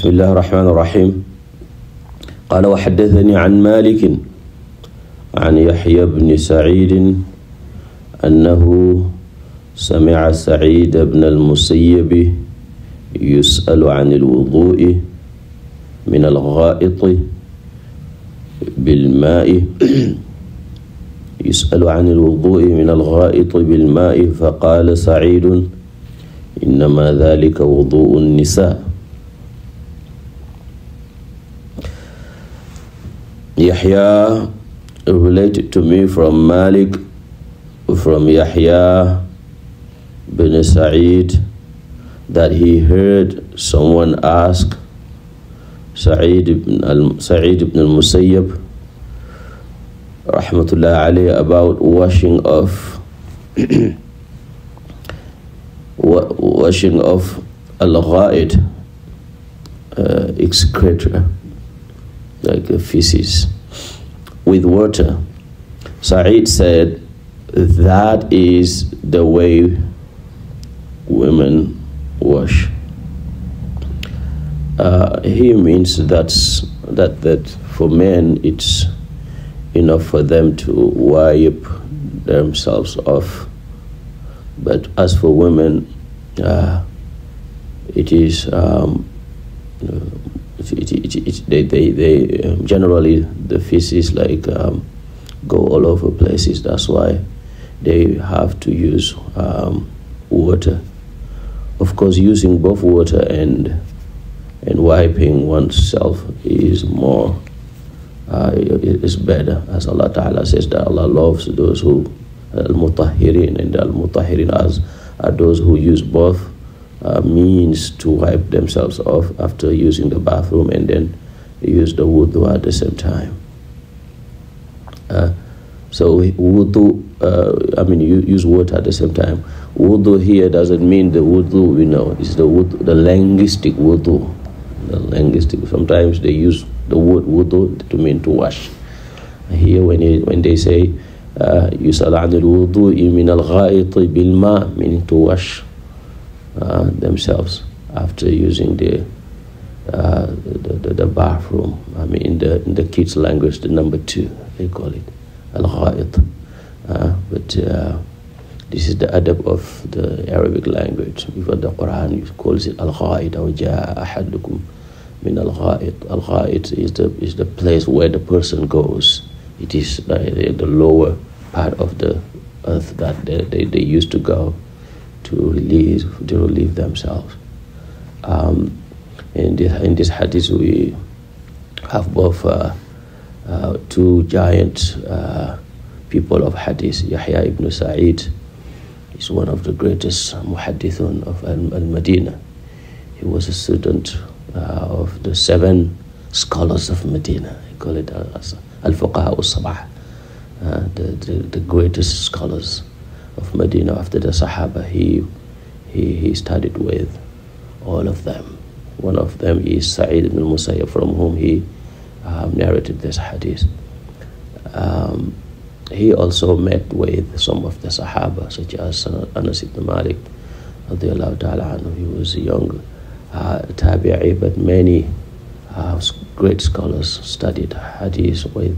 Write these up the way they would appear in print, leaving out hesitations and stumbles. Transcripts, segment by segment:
بسم الله الرحمن الرحيم قال وحدثني عن مالك عن يحيى بن سعيد أنه سمع سعيد بن المسيب يسأل عن الوضوء من الغائط بالماء يسأل عن الوضوء من الغائط بالماء فقال سعيد إنما ذلك وضوء النساء. Yahya related to me from Malik, from Yahya bin Sa'id, that he heard someone ask Sa'id ibn al-Musayyab rahmatullah alayhi about washing off al-gha'id, excreta, like a feces, with water. Sa'id said that is the way women wash. He means that for men it's enough for them to wipe themselves off, but as for women, it is they generally the feces go all over places. That's why they have to use water. Of course, using both water and wiping oneself is more is better, as Allah Ta'ala says that Allah loves those who al-mutahhirin, and al-mutahhirin are those who use both means to wipe themselves off after using the bathroom and then use the wudu at the same time. So wudu, you use water at the same time. Wudu here doesn't mean the wudu we know. It's the wudu, the linguistic wudu. The linguistic. Sometimes they use the word wudu to mean to wash. Here when they say yus'al 'an al-wudu'i min al-gha'iti bil-ma', meaning to wash themselves after using the bathroom. In the kids' language, the number 2 they call it al-gha'it. But this is the adab of the Arabic language. Even the Quran calls it al-gha'it aw ja'a ahadukum min al-gha'it. Al-gha'it is the place where the person goes. It is the lower part of the earth that they used to go to relieve themselves. In this hadith we have both two giant people of hadith. Yahya ibn Sa'id is one of the greatest muhaddithun of al-Madinah. He was a student of the 7 scholars of Medina. They call it al-fuqaha al-sab'ah, the greatest scholars of Medina after the Sahaba. He studied with all of them. One of them is Sa'id ibn al-Musayyab, from whom he narrated this hadith. He also met with some of the Sahaba, such as Anas ibn Malik radiyallahu ta'ala anhu. He was a young tabi'i, but many great scholars studied hadith with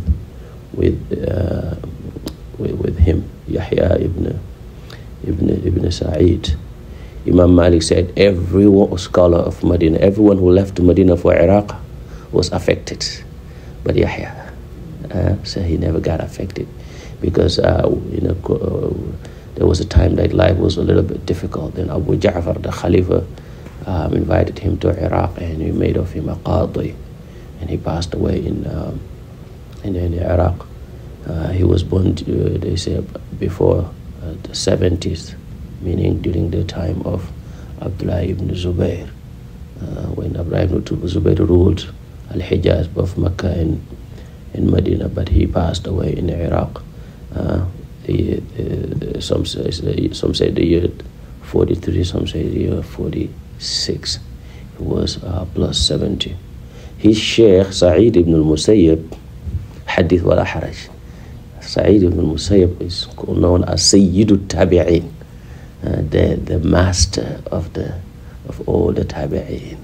him. Yahya ibn Sa'id. Imam Malik said every scholar of Medina, everyone who left Medina for Iraq was affected, but Yahya, so he never got affected, because there was a time that life was a little bit difficult. Then Abu Ja'far, the Khalifa, invited him to Iraq, and he made of him a qadi, and he passed away in Iraq. He was born, they say, before the 70s, meaning during the time of Abdullah ibn Zubayr, when Abdullah ibn Zubayr ruled Al-Hijaz, both Mecca and Medina, but he passed away in Iraq. Some say the year 43, some say the year 46. He was plus 70. His Sheikh Sa'id ibn al-Musayyab, hadith wala haraj. Sa'id ibn al-Musayyab is known as Sayyidu Tabi'in, the master of all the Tabi'in.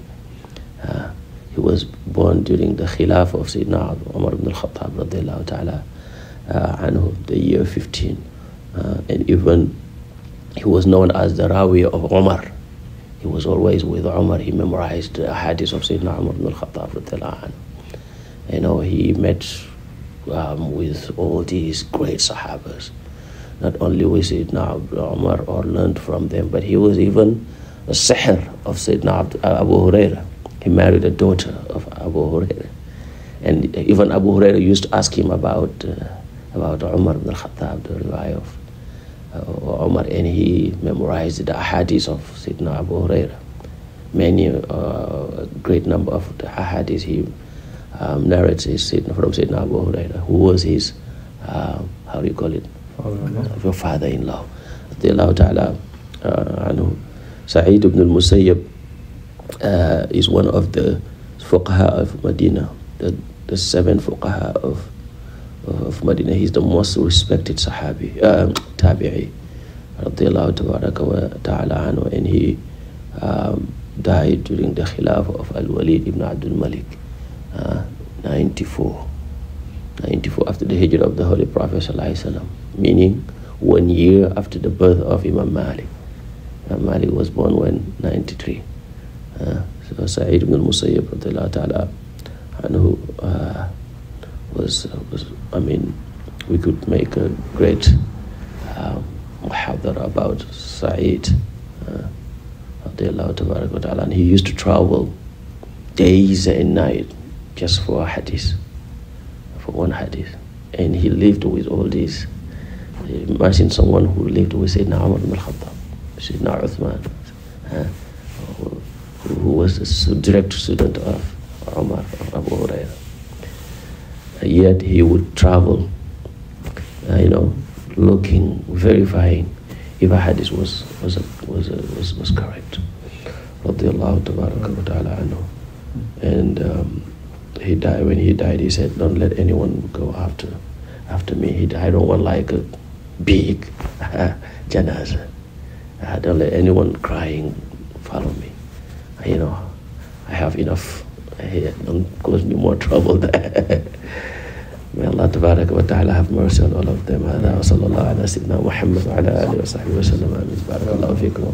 born during the Khilaf of Sayyidina Umar ibn al-Khattab radiallahu ta'ala anhu, the year 15. And even he was known as the Rawi of Umar. He was always with Umar. He memorized the hadith of Sayyidina Umar ibn al-Khattab radiallahu anhu. He met with all these great Sahabas. Not only with Sayyidina Umar or learned from them, but he was even a sihr of Sayyidina Abu Huraira. He married a daughter of Abu Huraira. And even Abu Huraira used to ask him about Umar ibn al-Khattab, the riwayah of Umar, and he memorized the ahadith of Sayyidina Abu Huraira. Many, great number of the ahadith he narrates from Sayyidina Abu Huraira, who was his, how do you call it? Father-in-law. Sa'id ibn al-Musayyab is one of the fuqaha of Medina, the 7 fuqaha of Medina. He's the most respected sahabi, tabi'i, radiallahu ta'ala anhu, and he died during the khilaf of Al-Walid ibn Abdul Malik, 94 after the hijrah of the Holy Prophet sallallahu alaihi wasallam, meaning 1 year after the birth of Imam Malik. Imam Malik was born when 93. So Sa'id ibn al-Musayyib radiallahu ta'ala anhu was, I mean, we could make a great muhadara about Sa'id radiallahu ta'ala, and he used to travel days and night just for a hadith, for one hadith. And he lived with all these. Imagine someone who lived with Sayyidina Umar ibn al-Khattab, Sayyidina Uthman, who was a direct student of Umar, of Abu Huraira. Yet he would travel, looking, verifying if a hadith was correct. Radiyallahu tabaraka wa ta'ala anhu. And he died. When he died, he said, "Don't let anyone go after me." I don't want like a big janazah. Don't let anyone crying follow me. I have enough. Don't cause me more trouble there. May Allah tabaraka wa ta'ala have mercy on all of them. هذا وصلى الله على سيدنا محمد وعلى آله وصحبه وسلم. آمين. بارك الله فيكم.